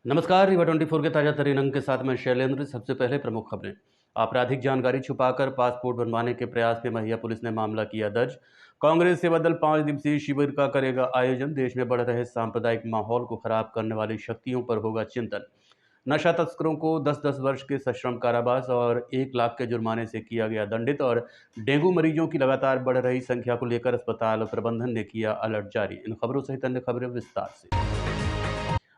नमस्कार, रीवा 24 के ताजा तरीन अंक के साथ मैं शैलेंद्र। सबसे पहले प्रमुख खबरें। आपराधिक जानकारी छुपाकर पासपोर्ट बनवाने के प्रयास में महिया पुलिस ने मामला किया दर्ज। कांग्रेस सेवा दल 5 दिवसीय शिविर का करेगा आयोजन। देश में बढ़ रहे सांप्रदायिक माहौल को खराब करने वाली शक्तियों पर होगा चिंतन। नशा तस्करों को 10-10 वर्ष के सश्रम कारावास और 1 लाख के जुर्माने से किया गया दंडित। और डेंगू मरीजों की लगातार बढ़ रही संख्या को लेकर अस्पताल प्रबंधन ने किया अलर्ट जारी। इन खबरों सहित अन्य खबरें विस्तार से।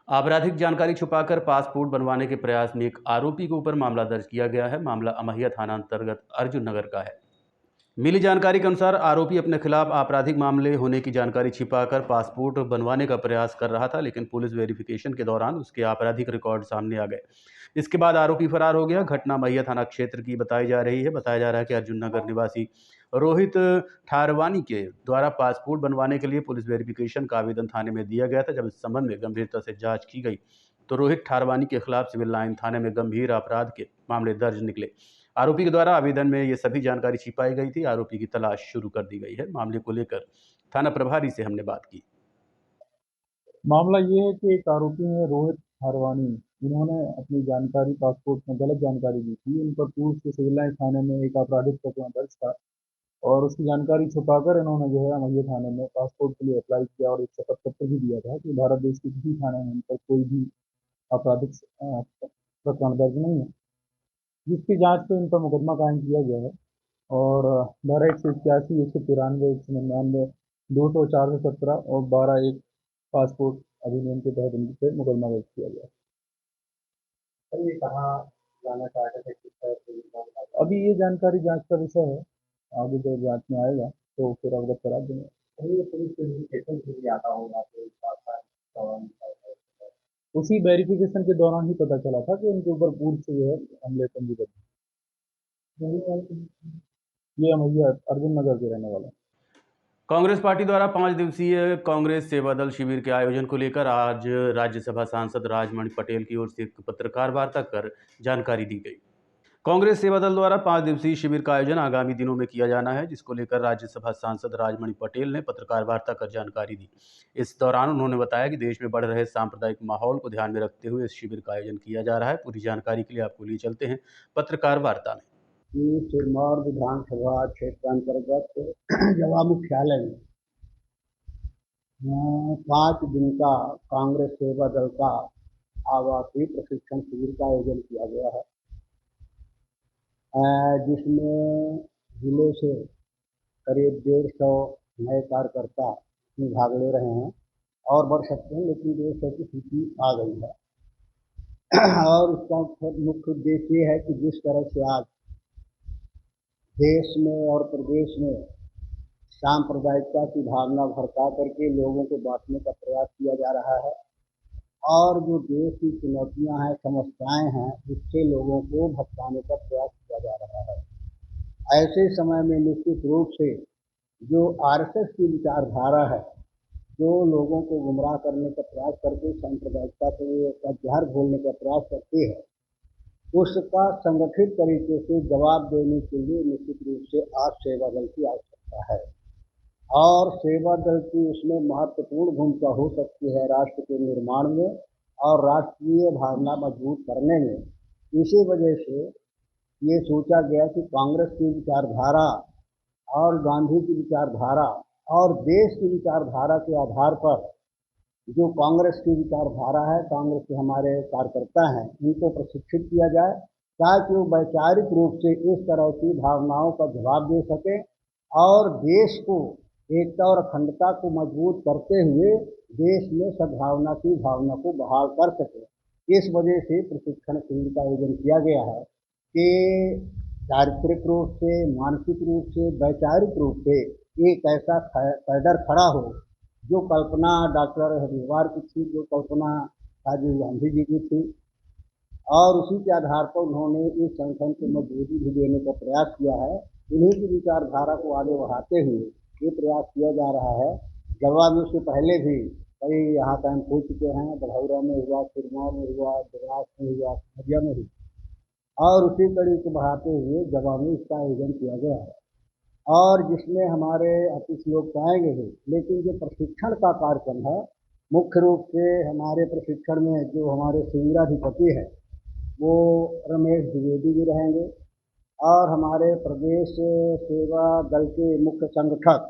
आपराधिक जानकारी छुपाकर पासपोर्ट बनवाने के प्रयास में एक आरोपी के ऊपर मामला दर्ज किया गया है। मामला अमहिया थाना अंतर्गत अर्जुन नगर का है। मिली जानकारी के अनुसार आरोपी अपने खिलाफ आपराधिक मामले होने की जानकारी छिपाकर पासपोर्ट बनवाने का प्रयास कर रहा था, लेकिन पुलिस वेरिफिकेशन के दौरान उसके आपराधिक रिकॉर्ड सामने आ गए। इसके बाद आरोपी फरार हो गया। घटना मैया थाना क्षेत्र की बताई जा रही है। बताया जा रहा है कि अर्जुन नगर निवासी रोहित ठारवानी के द्वारा पासपोर्ट बनवाने के लिए पुलिस वेरिफिकेशन का आवेदन थाने में दिया गया था। जब इस संबंध में गंभीरता से जांच की गई तो रोहित ठारवानी के खिलाफ सिविल लाइन थाने में गंभीर अपराध के मामले दर्ज निकले। आरोपी के द्वारा आवेदन में ये सभी जानकारी छिपाई गई थी। आरोपी की तलाश शुरू कर दी गई है। मामले को लेकर थाना प्रभारी से हमने बात की। मामला ये है कि एक आरोपी है रोहित हरवानी। इन्होंने अपनी जानकारी पासपोर्ट में गलत जानकारी दी थी। इन पर पूर्व से सिविल लाइन थाने में एक आपराधिक प्रकरण दर्ज था और उसकी जानकारी छुपाकर इन्होंने जो है अमैया थाने में पासपोर्ट के लिए अप्लाई किया और एक शपथ पत्र भी दिया था कि भारत देश के किसी थाने में इन पर कोई भी आपराधिक प्रकरण दर्ज नहीं है, जिसकी जांच पे इन पर मुकदमा कायम किया गया है। और धारा 181, 193, 199, 200, 417 और 12(1) पासपोर्ट अधिनियम के तहत इन पे मुकदमा दर्ज किया गया। सर ये कहाँ जाना चाहते थे, किस तरह से अभी ये जानकारी जांच का विषय है। आगे जब जांच में आएगा तो फिर अवगत करा देंगे। ये पुलिस वेरिफिकेशन के लिए आता होगा तो इस बात का उसी वेरिफिकेशन के दौरान ही पता चला था कि उनके ऊपर पूर्व से जो है हमले पंजीबद्ध है। ये अमैया अर्जुन नगर के रहने वाला है। कांग्रेस पार्टी द्वारा 5 दिवसीय कांग्रेस सेवा दल शिविर के आयोजन को लेकर आज राज्यसभा सांसद राजमणि पटेल की ओर से एक पत्रकार वार्ता कर जानकारी दी गई। कांग्रेस सेवा दल द्वारा 5 दिवसीय शिविर का आयोजन आगामी दिनों में किया जाना है, जिसको लेकर राज्यसभा सांसद राजमणि पटेल ने पत्रकार वार्ता कर जानकारी दी। इस दौरान उन्होंने बताया कि देश में बढ़ रहे सांप्रदायिक माहौल को ध्यान में रखते हुए इस शिविर का आयोजन किया जा रहा है। पूरी जानकारी के लिए आपको लिए चलते हैं पत्रकार वार्ता में। सिरमौर विधानसभा क्षेत्र अंतर्गत जवा मुख्यालय में 5 दिन का कांग्रेस सेवा दल का आवासीय प्रशिक्षण शिविर का आयोजन किया गया है, जिसमें जिले से करीब 150 नए कार्यकर्ता इसमें भाग ले रहे हैं और बढ़ सकते हैं, लेकिन 150 की सूची आ गई है। और इसका मुख्य उद्देश्य ये है कि जिस तरह से आज देश में और प्रदेश में सांप्रदायिकता की भावना भड़का करके लोगों को बांटने का प्रयास किया जा रहा है और जो देश की चुनौतियां हैं, समस्याएं हैं, उससे लोगों को भटकाने का प्रयास किया जा रहा है। ऐसे समय में निश्चित रूप से जो आरएसएस की विचारधारा है, जो लोगों को गुमराह करने का प्रयास करके सांप्रदायिकता का जहर घोलने का प्रयास करती है, उसका संगठित तरीके से जवाब देने के लिए निश्चित रूप से आज सेवा दल की आवश्यकता है और सेवा दल की उसमें महत्वपूर्ण भूमिका हो सकती है राष्ट्र के निर्माण में और राष्ट्रीय भावना मजबूत करने में। इसी वजह से ये सोचा गया कि कांग्रेस की विचारधारा और गांधी की विचारधारा और देश की विचारधारा के आधार पर जो कांग्रेस की विचारधारा है, कांग्रेस के हमारे कार्यकर्ता हैं, इनको प्रशिक्षित किया जाए ताकि वो वैचारिक रूप से इस तरह की भावनाओं का जवाब दे सके और देश को एकता और अखंडता को मजबूत करते हुए देश में सद्भावना की भावना को बहाल कर सके। इस वजह से प्रशिक्षण शिविर का आयोजन किया गया है कि चारित्रिक रूप से, मानसिक रूप से, वैचारिक रूप से एक ऐसा कैडर खड़ा हो जो कल्पना डॉक्टर हरिद्वार की थी, जो कल्पना राजीव गांधी जी की थी और उसी के आधार पर उन्होंने इस संगठन को मजबूती भी देने का प्रयास किया है। इन्हीं की विचारधारा को आगे बढ़ाते हुए ये प्रयास किया जा रहा है। गढ़वा में उससे पहले भी कई यहाँ कैंप हो चुके हैं, बघौरा में हुआ, सिरमौर में हुआ, देवास में हुआ, खगड़िया में हुआ और उसी कड़ी को बढ़ाते हुए गढ़वा में इसका आयोजन किया गया है और जिसमें हमारे अतिथि लोग तो आएंगे ही, लेकिन जो प्रशिक्षण का कार्यक्रम है मुख्य रूप से हमारे प्रशिक्षण में जो हमारे शिविराधिपति हैं वो रमेश द्विवेदी जी रहेंगे, और हमारे प्रदेश सेवा दल के मुख्य संगठक,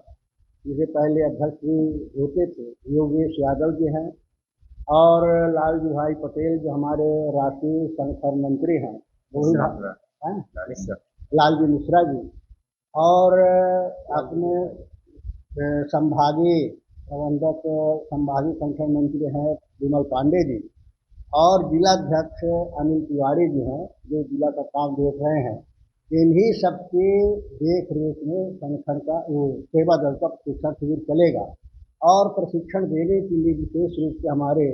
जिसे पहले अध्यक्ष भी होते थे, योगेश यादव जी हैं, और लालजी भाई पटेल जो हमारे राष्ट्रीय संगठन मंत्री हैं, वो भी हैं, लालजी मिश्रा जी, और अपने संभागीय प्रबंधक, संभागीय संगठन मंत्री हैं विमल पांडे जी, और जिलाध्यक्ष अनिल तिवारी जी हैं, जो जिला का काम देख रहे हैं। इन्हीं सबके देख रेख में संगठन का वो सेवा दल का प्रशिक्षण शिविर चलेगा, और प्रशिक्षण देने के लिए विशेष रूप से हमारे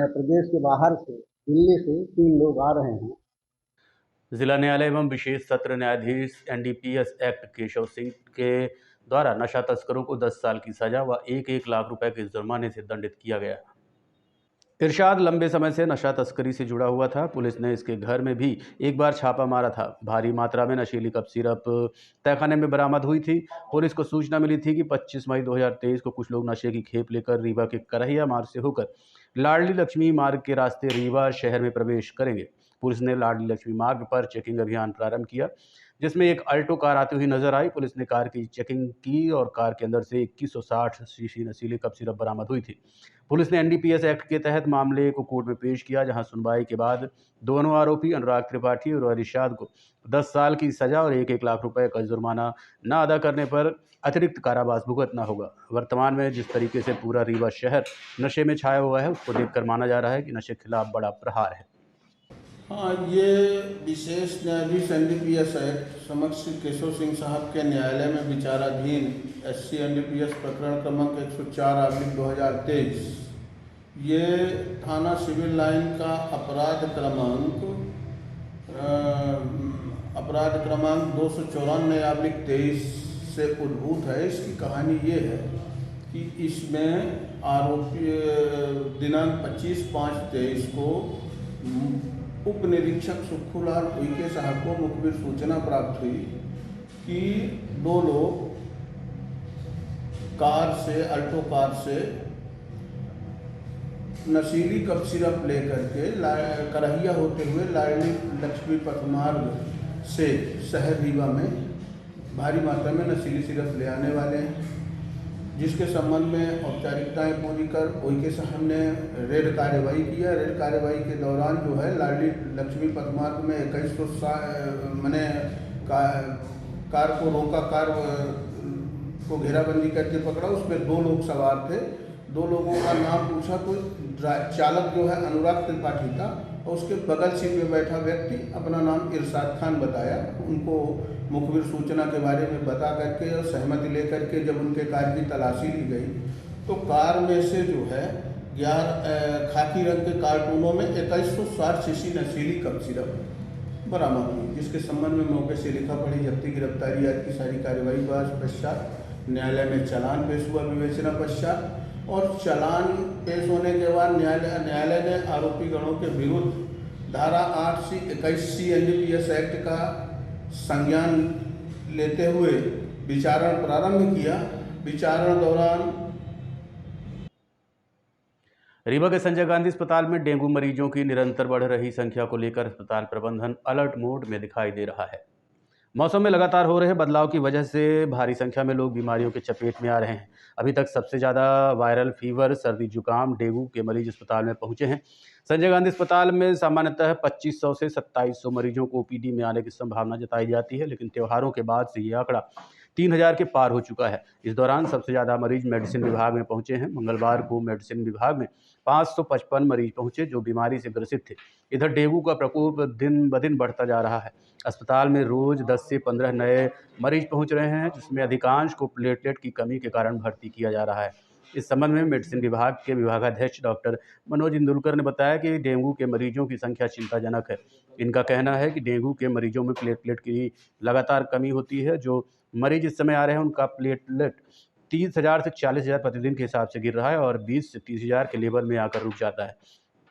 प्रदेश के बाहर से, दिल्ली से 3 लोग आ रहे हैं। जिला न्यायालय एवं विशेष सत्र न्यायाधीश एनडीपीएस एक्ट केशव सिंह के द्वारा नशा तस्करों को 10 साल की सजा व 1-1 लाख रुपए के जुर्माने से दंडित किया गया। इरशाद लंबे समय से नशा तस्करी से जुड़ा हुआ था। पुलिस ने इसके घर में भी एक बार छापा मारा था। भारी मात्रा में नशीली कप सिरप तहखाने में बरामद हुई थी। पुलिस को सूचना मिली थी कि 25 मई 2023 को कुछ लोग नशे की खेप लेकर रीवा के करहिया मार्ग से होकर लाडली लक्ष्मी मार्ग के रास्ते रीवा शहर में प्रवेश करेंगे। पुलिस ने लाडली लक्ष्मी मार्ग पर चेकिंग अभियान प्रारंभ किया, जिसमें एक अल्टो कार आती हुई नजर आई। पुलिस ने कार की चेकिंग की और कार के अंदर से 2160 शीशी नशीली कप सिरप बरामद हुई थी। पुलिस ने एनडीपीएस एक्ट के तहत मामले को कोर्ट में पेश किया, जहां सुनवाई के बाद दोनों आरोपी अनुराग त्रिपाठी और इरशाद को 10 साल की सजा और 1-1 लाख रुपए का जुर्माना न अदा करने पर अतिरिक्त कारावास भुगतना होगा। वर्तमान में जिस तरीके से पूरा रीवा शहर नशे में छाया हुआ है, उसको देखकर माना जा रहा है कि नशे के खिलाफ बड़ा प्रहार है। हाँ, ये विशेष न्यायाधीश एनडीपीएस एक्ट समक्ष श्री केशव सिंह साहब के न्यायालय में विचाराधीन SC एनडीपीएस प्रकरण क्रमांक 104/2023, ये थाना सिविल लाइन का अपराध क्रमांक 294/23 से उद्भूत है। इसकी कहानी ये है कि इसमें आरोपी दिनांक 25/5/23 को उप निरीक्षक सुखूलाल उइके साहब को मुखबिर सूचना प्राप्त हुई कि 2 लोग अल्टो कार से नशीली कप सिरप लेकर के करहिया होते हुए लाडली लक्ष्मी पथ मार्ग से शहर रीवा में भारी मात्रा में नशीली सिरप ले आने वाले हैं, जिसके संबंध में औपचारिकताएं पूरी कर उइके साहब ने रेड कार्यवाही किया। रेड कार्यवाही के दौरान जो है लाडली लक्ष्मी पथ मार्ग में 2160 मैंने कार को रोका, कार को घेराबंदी करके पकड़ा। उसमें 2 लोग सवार थे। 2 लोगों का नाम पूछा तो चालक जो है अनुराग त्रिपाठी था, और उसके बगल सीट में बैठा व्यक्ति अपना नाम इरशाद खान बताया। उनको मुखबिर सूचना के बारे में बता करके और सहमति लेकर के जब उनके कार की तलाशी ली गई तो कार में से जो है 11 खाकी रंग के कार्टूनों में 2160 शीशी नशीली कप सिरप बरामद हुई, जिसके संबंध में मौके से लिखा पढ़ी जब्ती गिरफ्तारी आदि की सारी कार्रवाई पश्चात न्यायालय में चालान पेश हुआ। विवेचना पश्चात और चालान पेश होने के बाद न्यायालय ने आरोपी गणों के विरुद्ध धारा 8C 21C एनडीपीएस एक्ट का संज्ञान लेते हुए विचारण प्रारंभ किया। विचारण दौरान रीवा के संजय गांधी अस्पताल में डेंगू मरीजों की निरंतर बढ़ रही संख्या को लेकर अस्पताल प्रबंधन अलर्ट मोड में दिखाई दे रहा है। मौसम में लगातार हो रहे बदलाव की वजह से भारी संख्या में लोग बीमारियों के चपेट में आ रहे हैं। अभी तक सबसे ज़्यादा वायरल फीवर, सर्दी जुकाम, डेंगू के मरीज अस्पताल में पहुंचे हैं। संजय गांधी अस्पताल में सामान्यतः 2500 से 2700 मरीजों को ओपीडी में आने की संभावना जताई जाती है, लेकिन त्योहारों के बाद से ये आंकड़ा 3000 के पार हो चुका है। इस दौरान सबसे ज़्यादा मरीज मेडिसिन विभाग में पहुंचे हैं। मंगलवार को मेडिसिन विभाग में 555 मरीज पहुंचे जो बीमारी से ग्रसित थे। इधर डेंगू का प्रकोप दिन ब दिन बढ़ता जा रहा है। अस्पताल में रोज 10 से 15 नए मरीज पहुंच रहे हैं, जिसमें अधिकांश को प्लेटलेट की कमी के कारण भर्ती किया जा रहा है। इस संबंध में मेडिसिन विभाग के विभागाध्यक्ष डॉक्टर मनोज इंदुलकर ने बताया कि डेंगू के मरीजों की संख्या चिंताजनक है। इनका कहना है कि डेंगू के मरीजों में प्लेटलेट की लगातार कमी होती है। जो मरीज इस समय आ रहे हैं उनका प्लेटलेट 30,000 से 40,000 प्रतिदिन के हिसाब से गिर रहा है और 20 से 30,000 के लेवल में आकर रुक जाता है।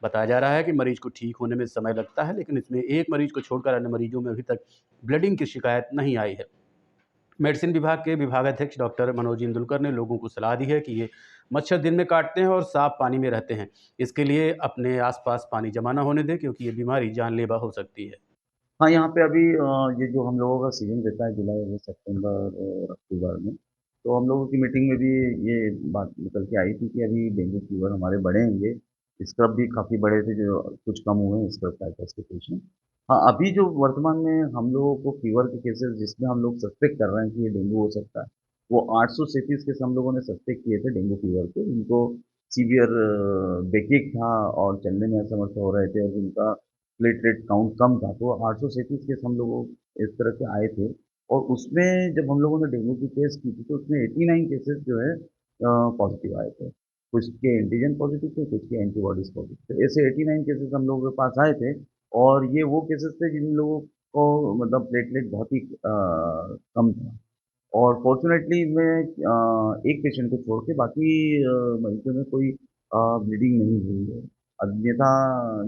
बताया जा रहा है कि मरीज को ठीक होने में समय लगता है, लेकिन इसमें एक मरीज को छोड़कर अन्य मरीजों में अभी तक ब्लीडिंग की शिकायत नहीं आई है। मेडिसिन विभाग के विभागाध्यक्ष डॉक्टर मनोज इंदुलकर ने लोगों को सलाह दी है कि ये मच्छर दिन में काटते हैं और साफ पानी में रहते हैं। इसके लिए अपने आसपास पानी जमा न होने दें, क्योंकि ये बीमारी जानलेवा हो सकती है। हाँ, यहाँ पे अभी ये जो हम लोगों का सीज़न रहता है जुलाई, अगस्त, सितंबर और अक्टूबर में, तो हम लोगों की मीटिंग में भी ये बात निकल के आई थी कि अभी डेंगू फीवर हमारे बढ़े होंगे। स्क्रब भी काफ़ी बढ़े थे, जो कुछ कम हुए हैं स्क्रब टाइफस के पेशेंट। हाँ, अभी जो वर्तमान में हम लोगों को फीवर के केसेस जिसमें हम लोग सस्पेक्ट कर रहे हैं कि ये डेंगू हो सकता है, वो 837 केस हम लोगों ने सस्पेक्ट किए थे डेंगू फीवर के। इनको सीवियर बेकिक था और चलने में असमर्थ हो रहे थे और जिनका प्लेटलेट काउंट कम था, तो 837 केस हम लोगों इस तरह के आए थे। और उसमें जब हम लोगों ने डेंगू की टेस्ट की थी, तो उसमें 89 केसेस जो है पॉजिटिव आए थे। कुछ के एंटीजन पॉजिटिव थे, कुछ के एंटीबॉडीज पॉजिटिव थे। ऐसे 89 केसेस हम लोगों के पास आए थे और ये वो केसेस थे जिन लोगों को मतलब प्लेटलेट बहुत ही कम था। और फॉर्चुनेटली मैं एक पेशेंट को छोड़ के बाकी मरीजों में कोई ब्लीडिंग नहीं हुई है। अन्यथा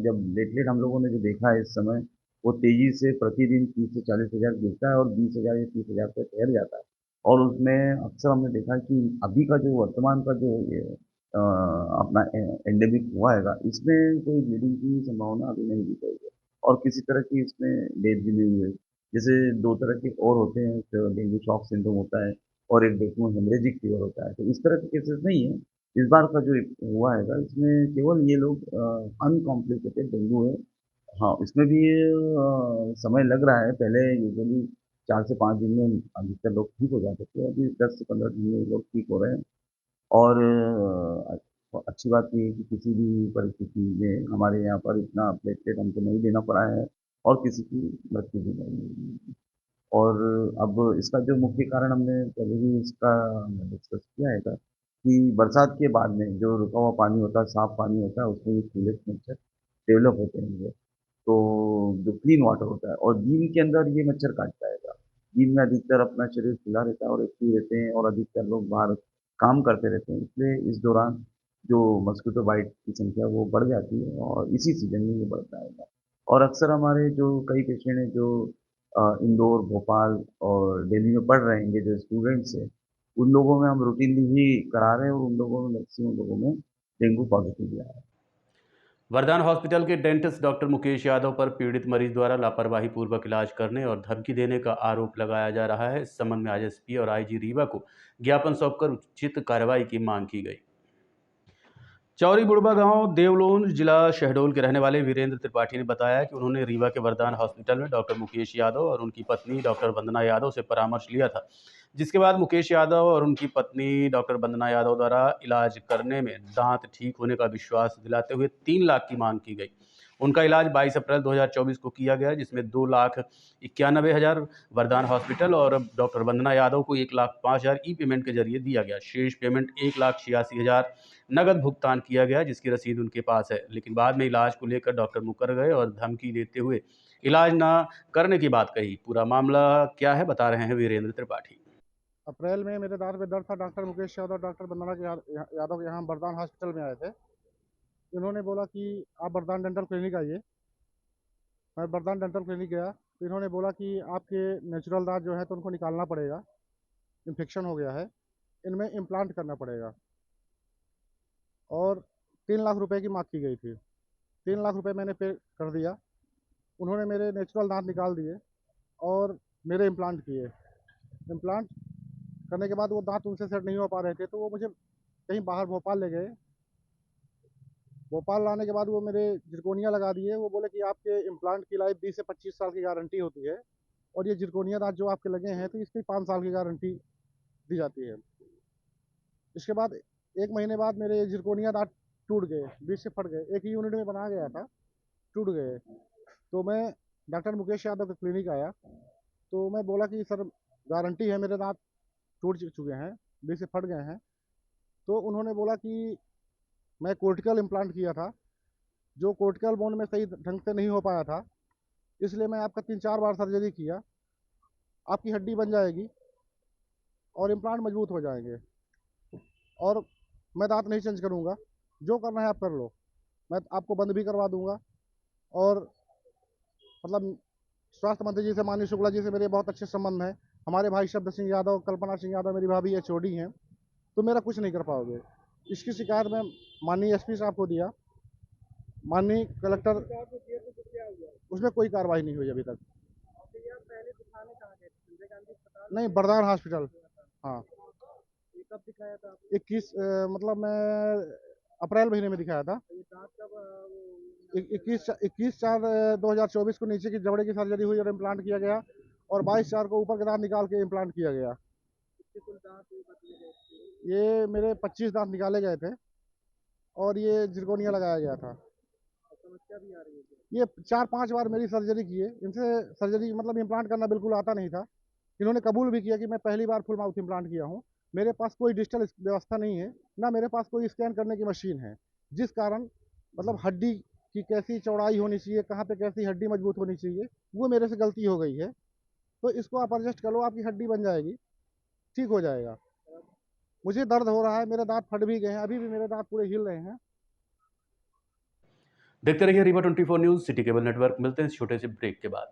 जब प्लेटलेट हम लोगों ने जो देखा है इस समय, वो तेज़ी से प्रतिदिन 30 से 40 हज़ार गिरता है और 20,000 या 30,000 पे ठहर जाता है। और उसमें अक्सर हमने देखा है कि अभी का जो वर्तमान का जो ये अपना एंडेमिक हुआ हैगा, इसमें कोई ब्लीडिंग की संभावना अभी नहीं दिख रही है और किसी तरह की इसमें डेथ भी नहीं हुई है। जैसे 2 तरह के और होते हैं, एक डेंगू शॉक सिंड्रोम होता है और एक डेंगू हेमरेजिक फीवर होता है। तो इस तरह के केसेस नहीं है। इस बार का जो एक हुआ हैगा, इसमें केवल ये लोग अनकॉम्प्लिकेटेड डेंगू है। हाँ, इसमें भी समय लग रहा है। पहले यूजुअली 4 से 5 दिन में अधिकतर लोग ठीक हो जाते थे। अभी 10 से 15 दिन में ये लोग ठीक हो रहे हैं। और अच्छी बात ये है कि किसी भी परिस्थिति में हमारे यहाँ पर इतना प्लेटलेट हमको नहीं देना पड़ा है और किसी की मृत्यु भी नहीं हुई है। और अब इसका जो मुख्य कारण हमने पहले भी इसका डिस्कस किया है कि बरसात के बाद में जो रुका हुआ पानी होता है, साफ पानी होता है, उसमें ये कूलेट मच्छर डेवलप होते हैं ये। तो जो क्लीन वाटर होता है और दिन के अंदर ये मच्छर काटता है। दिन में अधिकतर अपना शरीर खुला रहता है और एक्टिव रहते हैं और अधिकतर लोग बाहर काम करते रहते हैं, इसलिए इस दौरान जो मस्कीटो बाइट की संख्या वो बढ़ जाती है और इसी सीजन में ये बढ़ता है। और अक्सर हमारे जो कई पेशेंट हैं जो इंदौर, भोपाल और दिल्ली में पढ़ रहे हैं, जो स्टूडेंट्स हैं, उन लोगों में हम रूटीनली ही करा रहे हैं और उन लोगों में मैक्सिमम लोगों में डेंगू पॉजिटिव भी आया है। वरदान हॉस्पिटल के डेंटिस्ट डॉक्टर मुकेश यादव पर पीड़ित मरीज द्वारा लापरवाही पूर्वक इलाज करने और धमकी देने का आरोप लगाया जा रहा है। इस संबंध में आज एसपी और आईजी रीवा को ज्ञापन सौंपकर उचित कार्रवाई की मांग की गई। चौरी बुड़बा गांव देवलोन जिला शहडोल के रहने वाले वीरेंद्र त्रिपाठी ने बताया कि उन्होंने रीवा के वरदान हॉस्पिटल में डॉक्टर मुकेश यादव और उनकी पत्नी डॉक्टर वंदना यादव से परामर्श लिया था, जिसके बाद मुकेश यादव और उनकी पत्नी डॉक्टर वंदना यादव द्वारा इलाज करने में दांत ठीक होने का विश्वास दिलाते हुए 3 लाख की मांग की गई। उनका इलाज 22 अप्रैल 2024 को किया गया, जिसमें 2,91,000 वरदान हॉस्पिटल और डॉक्टर वंदना यादव को 1,05,000 ई पेमेंट के जरिए दिया गया। शेष पेमेंट 1,86,000 नगद भुगतान किया गया, जिसकी रसीद उनके पास है। लेकिन बाद में इलाज को लेकर डॉक्टर मुकर गए और धमकी देते हुए इलाज न करने की बात कही। पूरा मामला क्या है, बता रहे हैं वीरेंद्र त्रिपाठी। अप्रैल में मेरे दांत में दर्द था। डॉक्टर मुकेश यादव, डॉक्टर वंदना यादव यहाँ वरदान हॉस्पिटल में आए थे। इन्होंने बोला कि आप वरदान डेंटल क्लिनिक आइए। मैं वरदान डेंटल क्लिनिक गया तो इन्होंने बोला कि आपके नेचुरल दांत जो है तो उनको निकालना पड़ेगा, इन्फेक्शन हो गया है, इनमें इम्प्लांट करना पड़ेगा। और 3 लाख रुपए की मांग की गई थी। 3 लाख रुपए मैंने पे कर दिया। उन्होंने मेरे नेचुरल दांत निकाल दिए और मेरे इम्प्लांट किए। इम्प्लांट करने के बाद वो दांत उनसे सेट नहीं हो पा रहे थे, तो वो मुझे कहीं बाहर भोपाल ले गए। भोपाल लाने के बाद वो मेरे जिरकोनिया लगा दिए। वो बोले कि आपके इम्प्लांट की लाइफ 20 से 25 साल की गारंटी होती है और ये जिरकोनिया दांत जो आपके लगे हैं तो इसकी 5 साल की गारंटी दी जाती है। इसके बाद 1 महीने बाद मेरे जिरकोनिया दांत टूट गए, बीच से फट गए। एक ही यूनिट में बनाया गया था, टूट गए। तो मैं डॉक्टर मुकेश यादव के क्लिनिक आया तो मैं बोला कि सर गारंटी है, मेरे दांत टूट चुके हैं, बीच से फट गए हैं। तो उन्होंने बोला कि मैं कोर्टिकल इम्प्लांट किया था, जो कोर्टिकल बोन में सही ढंग से नहीं हो पाया था, इसलिए मैं आपका 3-4 बार सर्जरी किया। आपकी हड्डी बन जाएगी और इम्प्लांट मजबूत हो जाएंगे और मैं दांत नहीं चेंज करूँगा। जो करना है आप कर लो, मैं आपको बंद भी करवा दूंगा। और मतलब स्वास्थ्य मंत्री जी से, माननीय शुक्ला जी से मेरे बहुत अच्छे संबंध हैं। हमारे भाई शब्द सिंह यादव, कल्पना सिंह यादव मेरी भाभी HOD हैं, तो मेरा कुछ नहीं कर पाओगे। इसकी शिकायत मैं माननीय SP साहब को दिया, माननीय कलेक्टर, उसमें कोई कार्रवाई नहीं हुई अभी तक। नहीं, बरदार हॉस्पिटल। हाँ, कब दिखाया था? 21 मतलब मैं अप्रैल महीने में दिखाया था। 21/4/2024 को नीचे की जबड़े की सर्जरी हुई और इम्प्लांट किया गया, और 22/4 को ऊपर के दांत निकाल के इम्प्लांट किया गया। ये मेरे 25 दांत निकाले गए थे और ये जिरकोनिया लगाया गया था। समस्या भी आ रही है। ये 4-5 बार मेरी सर्जरी की है। इनसे सर्जरी मतलब इम्प्लांट करना बिल्कुल आता नहीं था। इन्होंने कबूल भी किया कि मैं पहली बार फुल माउथ इम्प्लांट किया हूँ। मेरे पास कोई डिजिटल व्यवस्था नहीं है, ना मेरे पास कोई स्कैन करने की मशीन है, जिस कारण मतलब हड्डी की कैसी चौड़ाई होनी चाहिए, कहाँ पे कैसी हड्डी मजबूत होनी चाहिए, वो मेरे से गलती हो गई है। तो इसको आप एडजस्ट कर लो, आपकी हड्डी बन जाएगी, ठीक हो जाएगा। मुझे दर्द हो रहा है, मेरे दांत फट भी गए हैं, अभी भी मेरे दांत पूरे हिल रहे हैं। देखते रहिए Rewa 24 news, city cable network. मिलते हैं इस छोटे से ब्रेक के बाद।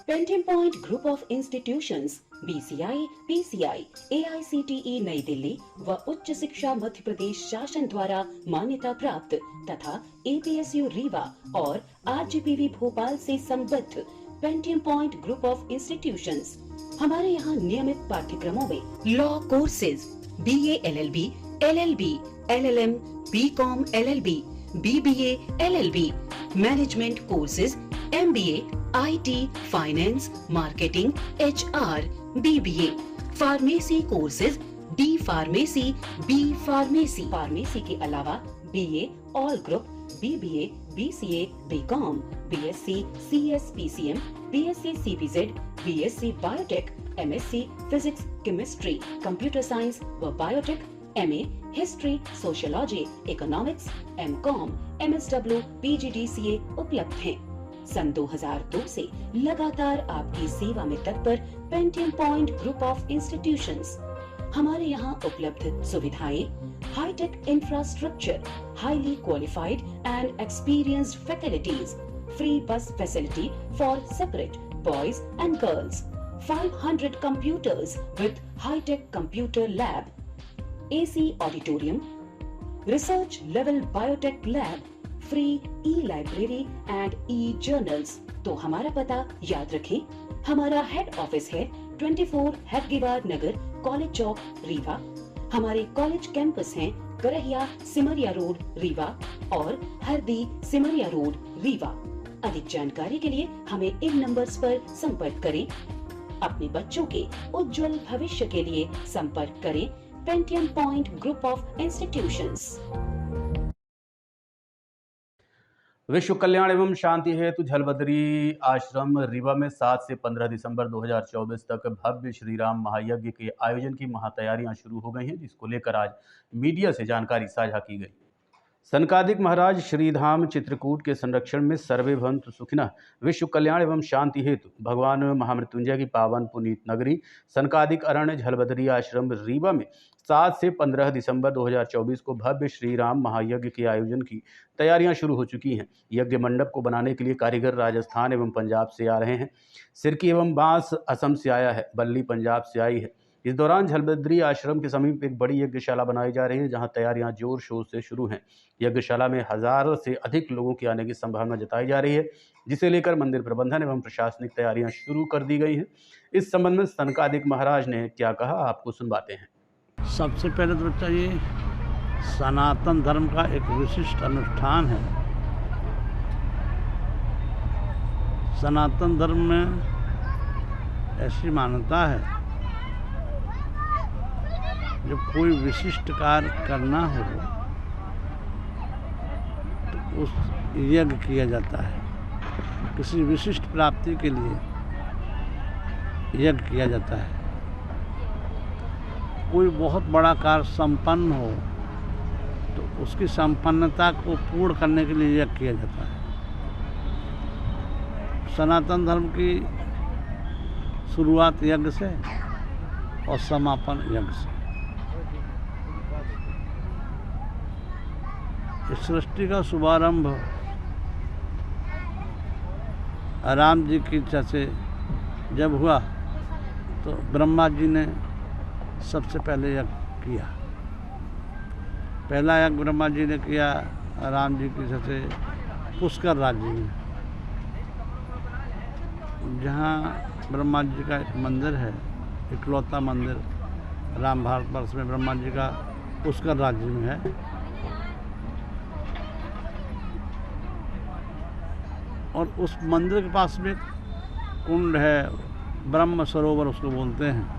Painting point group of institutions BCI, PCI, AICTE नई दिल्ली व उच्च शिक्षा मध्य प्रदेश शासन द्वारा मान्यता प्राप्त तथा APSU रीवा और RGPV भोपाल से संबद्ध painting point group of institutions. हमारे यहाँ नियमित पाठ्यक्रमों में law courses BA LLB, LLB, LLM, BCom LLB, BBA LLB, management courses MBA, IT, finance, marketing, HR, BBA, pharmacy courses D pharmacy, B pharmacy, pharmacy के अलावा BA all group, BBA, BCA, BCom, BSc, CS, PCM, BSc CBZ, BSc biotech, MSc physics, chemistry, computer science व biotech, MA history, sociology, economics, MCom, MSW, PGDCA उपलब्ध हैं। सन 2002 से लगातार आपकी सेवा में तत्पर Pentium point group of institutions. हमारे यहाँ उपलब्ध सुविधाएं, hi tech infrastructure, highly qualified and experienced faculties, free bus facility for separate boys and girls, 500 computers with high-tech computer lab, AC auditorium, research level biotech lab, free e library and e journals. तो हमारा पता याद रखें, हमारा हेड ऑफिस है 24 हेडगेवार नगर, college चौक, रीवा। हमारे college campus हैं Karahiya Simaria road, Rewa और हरदी सिमरिया रोड, रीवा। अधिक जानकारी के लिए हमें इन नंबर्स पर संपर्क करें। अपने बच्चों के उज्जवल भविष्य के लिए संपर्क करें Pentium point group of institutions. विश्व कल्याण एवं शांति हेतु झलबद्री आश्रम रीवा में 7 से 15 दिसंबर 2024 तक भव्य श्री राम महायज्ञ के आयोजन की महातैयारियां शुरू हो गई हैं, जिसको लेकर आज मीडिया से जानकारी साझा की गई। सनकादिक महाराज श्रीधाम चित्रकूट के संरक्षण में सर्वे भवन्तु सुखिनः विश्व कल्याण एवं शांति हेतु भगवान महामृत्युंजय की पावन पुनीत नगरी सनकादिक अरण्य झलबद्री आश्रम रीवा में 7 से 15 दिसंबर 2024 को भव्य श्री राम महायज्ञ के आयोजन की तैयारियां शुरू हो चुकी हैं। यज्ञ मंडप को बनाने के लिए कारीगर राजस्थान एवं पंजाब से आ रहे हैं। सिरकी एवं बांस असम से आया है, बल्ली पंजाब से आई है। इस दौरान झलबद्री आश्रम के समीप एक बड़ी यज्ञशाला बनाई जा रही है, जहां तैयारियां जोर शोर से शुरू हैं। यज्ञशाला में 1000 से अधिक लोगों के आने की संभावना जताई जा रही है, जिसे लेकर मंदिर प्रबंधन एवं प्रशासनिक तैयारियां शुरू कर दी गई हैं। इस संबंध में सनकादिक महाराज ने क्या कहा, आपको सुनवाते हैं। सबसे पहले तो चाहिए, सनातन धर्म का एक विशिष्ट अनुष्ठान है। सनातन धर्म में ऐसी मान्यता है, जब कोई विशिष्ट कार्य करना हो तो उस यज्ञ किया जाता है। किसी विशिष्ट प्राप्ति के लिए यज्ञ किया जाता है। कोई बहुत बड़ा कार्य संपन्न हो तो उसकी संपन्नता को पूर्ण करने के लिए यज्ञ किया जाता है। सनातन धर्म की शुरुआत यज्ञ से और समापन यज्ञ से। इस सृष्टि का शुभारंभ राम जी की इच्छा से जब हुआ तो ब्रह्मा जी ने सबसे पहले यज्ञ किया। पहला यज्ञ ब्रह्मा जी ने किया राम जी की से पुष्कर राज्य में, जहाँ ब्रह्मा जी का एक मंदिर है, इकलौता मंदिर राम भारतवर्ष में ब्रह्मा जी का पुष्कर राज्य में है। और उस मंदिर के पास में कुंड है, ब्रह्म सरोवर उसको बोलते हैं।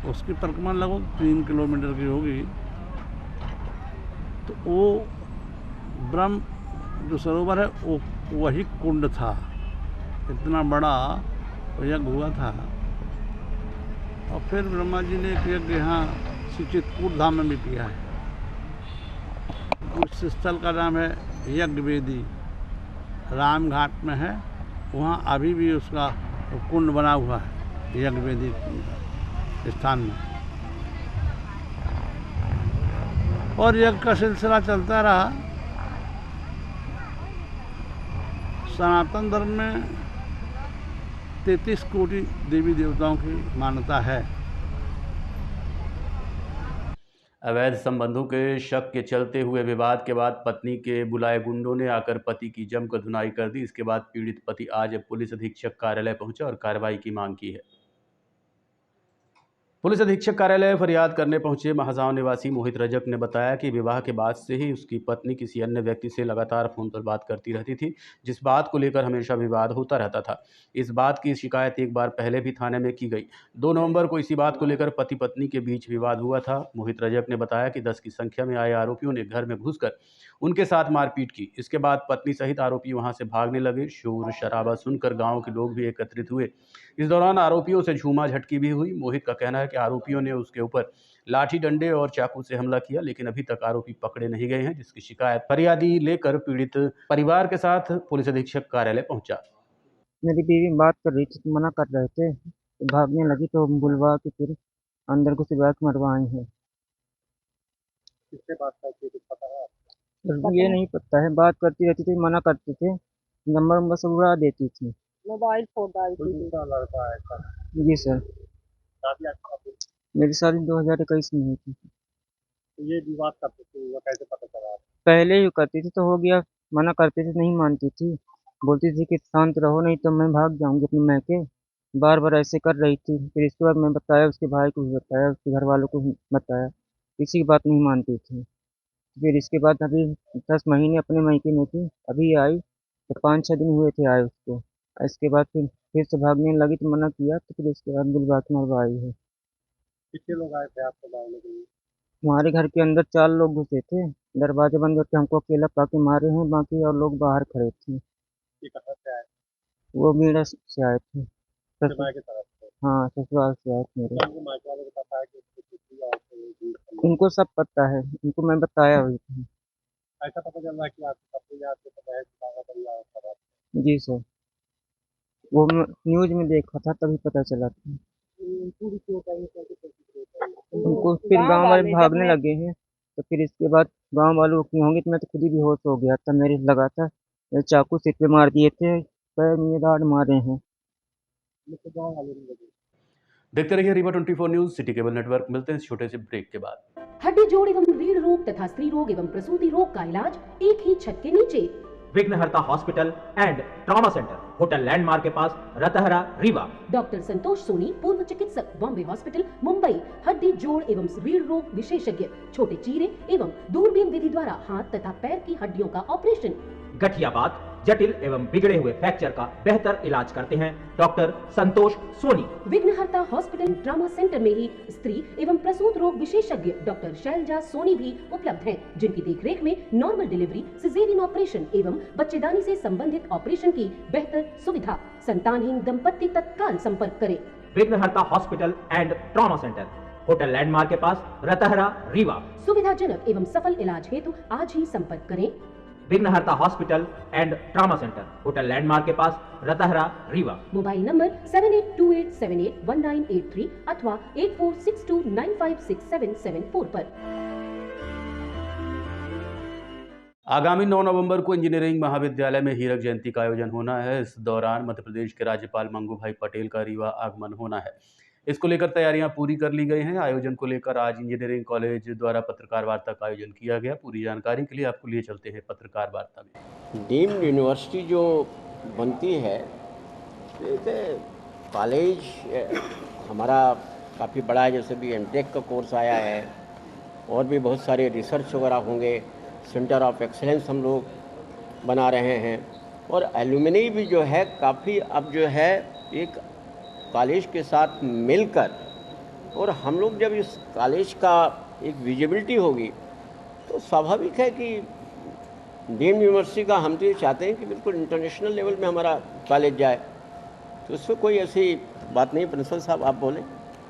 उसकी परिक्रमा लगभग 3 किलोमीटर की होगी। तो वो ब्रह्म जो सरोवर है वो वही कुंड था, इतना बड़ा यज्ञ हुआ था। और फिर ब्रह्मा जी ने एक यज्ञ यहाँ श्री चित्रकूट धाम में भी किया है। उस स्थल का नाम है यज्ञ वेदी, राम घाट में है। वहाँ अभी भी उसका कुंड बना हुआ है यज्ञ वेदी स्थान में। और यज्ञ का सिलसिला चलता रहा। सनातन धर्म में 33 कोटि देवी देवताओं की मान्यता है। अवैध संबंधों के शक के चलते हुए विवाद के बाद पत्नी के बुलाए गुंडों ने आकर पति की जमकर धुनाई कर दी। इसके बाद पीड़ित पति आज पुलिस अधीक्षक कार्यालय पहुंचा और कार्रवाई की मांग की है। पुलिस अधीक्षक कार्यालय फरियाद करने पहुंचे महागांव निवासी मोहित रजक ने बताया कि विवाह के बाद से ही उसकी पत्नी किसी अन्य व्यक्ति से लगातार फोन पर बात करती रहती थी, जिस बात को लेकर हमेशा विवाद होता रहता था। इस बात की शिकायत एक बार पहले भी थाने में की गई। 2 नवंबर को इसी बात को लेकर पति पत्नी के बीच विवाद हुआ था। मोहित रजक ने बताया कि 10 की संख्या में आए आरोपियों ने घर में घुसकर उनके साथ मारपीट की। इसके बाद पत्नी सहित आरोपी वहां से भागने लगे। शोर शराबा सुनकर गांव के लोग भी एकत्रित हुए। इस दौरान आरोपियों से झूमा झटकी भी हुई। मोहित का कहना है कि आरोपियों ने उसके ऊपर लाठी डंडे और चाकू से हमला किया, लेकिन अभी तक आरोपी पकड़े नहीं गए हैं, जिसकी शिकायत फरियादी लेकर पीड़ित परिवार के साथ पुलिस अधीक्षक कार्यालय पहुंचा। मेरी बीवी बात कर रही थी, मना कर रहे थे, तो भागने लगी तो बुलवा के फिर अंदर घुस मरवाई है। किससे बात करती थी पता है? ये नहीं पता है, बात करती रहती थी, मना करते थे, नंबर बस उड़ा देती थी। मोबाइल फोन डालती थी। लड़का है सर। जी सर, शादी आपकी? मेरी शादी 2021 में हुई थी। तो ये विवाद कब से हुआ, कैसे पता चला? पहले ही करती थी तो हो गया, मना करती थी, नहीं मानती थी, बोलती थी कि शांत रहो नहीं तो मैं भाग जाऊंगी अपने मैके। बार बार ऐसे कर रही थी। फिर इसके बाद मैं बताया, उसके भाई को भी बताया, उसके घर वालों को भी बताया, किसी की बात नहीं मानती थी। फिर इसके बाद अभी 10 महीने अपने मायके में थी, अभी आई तो 5-6 दिन हुए थे आए उसको। इसके बाद फिर से भागने लगी तो मना किया, तो फिर इसके बाद बुलवा के मरवाई है। कितने लोग आए थे आपको मारने के लिए? हमारे घर के अंदर 4 लोग घुसे थे, दरवाजे बंद करके हमको अकेला पाके मारे हैं, बाकी और लोग बाहर खड़े थे। ये कहाँ से आए? वो मेरा से आए थे। ससुराल की तरफ से? हाँ, ससुराल से आए थे मेरे। उनको मायके वालों को पता है कि उसकी कुछ और कोई भी उनको सब पता है, उनको मैं बताया हुई थी। ऐसा पता चल रहा है कि आपको पत्नी आपको पता है कि बाबा परिवार का बात। जी सर, वो न्यूज में देखा था तभी पता चला था। पूरी क्यों कहीं कैसे उनको फिर गांव वाले भागने लगे हैं, तो फिर इसके बाद गांव वालों की होंगे तो मैं तो खुद ही बेहोश हो गया था। मेरे लगा था चाकू सिर पे मार दिए थे, पैर में राड मारे हैं। गाँव वाले नहीं लगे। देखते रहिए Rewa 24 news, city cable network. मिलते हैं इस छोटे से ब्रेक के बाद। हड्डी जोड़ एवं रीढ़ रोग तथा स्त्री रोग एवं प्रसूति रोग का इलाज एक ही छत के नीचे। विघ्नहर्ता hospital and trauma centre, hotel landmark के पास, रतहरा, रीवा। डॉक्टर संतोष सोनी, पूर्व चिकित्सक, बॉम्बे हॉस्पिटल, मुंबई। हड्डी जोड़ एवं रीढ़ रोग विशेषज्ञ, छोटे चीरे एवं दूरबीन विधि द्वारा हाथ तथा पैर की हड्डियों का ऑपरेशन। गठियाबात, जटिल एवं बिगड़े हुए फ्रैक्चर का बेहतर इलाज करते हैं डॉक्टर संतोष सोनी। विघ्नहर्ता हॉस्पिटल ट्रॉमा सेंटर में ही स्त्री एवं प्रसूत रोग विशेषज्ञ डॉक्टर शैलजा सोनी भी उपलब्ध हैं, जिनकी देखरेख में नॉर्मल डिलीवरी, सिजेरियन ऑपरेशन एवं बच्चेदानी से संबंधित ऑपरेशन की बेहतर सुविधा। संतानहीन दंपत्ति तत्काल संपर्क करें। विघ्नहर्ता hospital and trauma centre, hotel landmark के पास, रतहरा, रीवा। सुविधाजनक एवं सफल इलाज हेतु आज ही संपर्क करें। विघ्नहर्ता hospital and trauma centre, hotel landmark के पास, रतहरा, रीवा। मोबाइल नंबर 7828781983 अथवा 8462956774 पर। आगामी 9 नवंबर को इंजीनियरिंग महाविद्यालय में हीरक जयंती का आयोजन होना है। इस दौरान मध्य प्रदेश के राज्यपाल मंगू भाई पटेल का रीवा आगमन होना है। इसको लेकर तैयारियां पूरी कर ली गई हैं। आयोजन को लेकर आज इंजीनियरिंग कॉलेज द्वारा पत्रकार वार्ता का आयोजन किया गया। पूरी जानकारी के लिए आपको लिए चलते हैं पत्रकार वार्ता में। डीम्ड यूनिवर्सिटी जो बनती है, कॉलेज हमारा काफ़ी बड़ा है, जैसे भी एमटेक का कोर्स आया है और भी बहुत सारे रिसर्च वगैरह होंगे। सेंटर ऑफ एक्सीलेंस हम लोग बना रहे हैं और एल्यूमिनी भी जो है काफ़ी अब जो है एक कॉलेज के साथ मिलकर, और हम लोग जब इस कॉलेज का एक विजिबिलिटी होगी तो स्वाभाविक है कि डीम्ड यूनिवर्सिटी का हम तो ये चाहते हैं कि बिल्कुल इंटरनेशनल लेवल में हमारा कॉलेज जाए, तो इसमें कोई ऐसी बात नहीं। प्रिंसिपल साहब आप बोलें।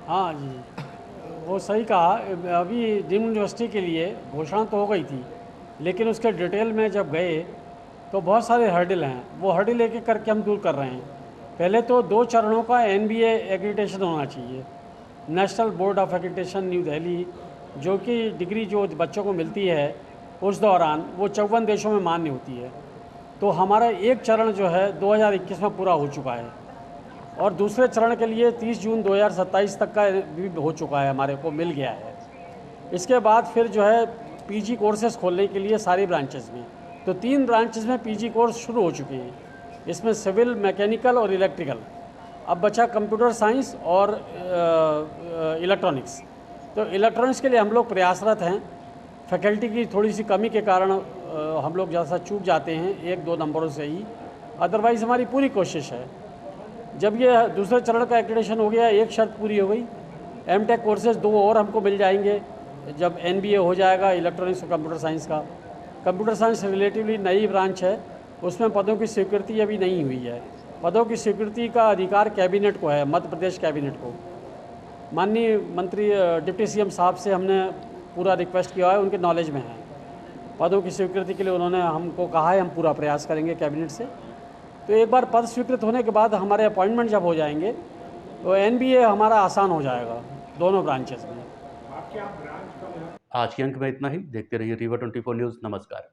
हाँ जी, वो सही कहा। अभी डीम्ड यूनिवर्सिटी के लिए घोषणा तो हो गई थी, लेकिन उसके डिटेल में जब गए तो बहुत सारे हर्डल हैं। वो हर्डल एक एक करके हम दूर कर रहे हैं। पहले तो 2 चरणों का NBA एक्रीडिटेशन होना चाहिए। National board of accreditation new Delhi, जो कि डिग्री जो बच्चों को मिलती है उस दौरान वो 54 देशों में मान्य होती है। तो हमारा एक चरण जो है 2021 में पूरा हो चुका है और दूसरे चरण के लिए 30 जून 2027 तक का भी हो चुका है, हमारे को मिल गया है। इसके बाद फिर जो है PG कोर्सेज खोलने के लिए सारी ब्रांचेस में, तो 3 ब्रांचेस में PG कोर्स शुरू हो चुके हैं। इसमें सिविल, मैकेनिकल और इलेक्ट्रिकल। अब बचा कंप्यूटर साइंस और इलेक्ट्रॉनिक्स। तो इलेक्ट्रॉनिक्स के लिए हम लोग प्रयासरत हैं। फैकल्टी की थोड़ी सी कमी के कारण हम लोग ज़्यादा चूक जाते हैं 1-2 नंबरों से ही, अदरवाइज़ हमारी पूरी कोशिश है। जब ये दूसरे चरण का एक्रीडिटेशन हो गया, एक शर्त पूरी हो गई, MTech कोर्सेज 2 और हमको मिल जाएंगे जब NBA हो जाएगा इलेक्ट्रॉनिक्स और कंप्यूटर साइंस का। कंप्यूटर साइंस रिलेटिवली नई ब्रांच है, उसमें पदों की स्वीकृति अभी नहीं हुई है। पदों की स्वीकृति का अधिकार कैबिनेट को है, मध्य प्रदेश कैबिनेट को। माननीय मंत्री डिप्टी CM साहब से हमने पूरा रिक्वेस्ट किया है, उनके नॉलेज में है। पदों की स्वीकृति के लिए उन्होंने हमको कहा है हम पूरा प्रयास करेंगे कैबिनेट से। तो एक बार पद स्वीकृत होने के बाद हमारे अपॉइंटमेंट जब हो जाएंगे तो NBA हमारा आसान हो जाएगा दोनों ब्रांचेस में। आज के अंक में इतना ही। देखते रहिए रीवा 24 न्यूज़। नमस्कार।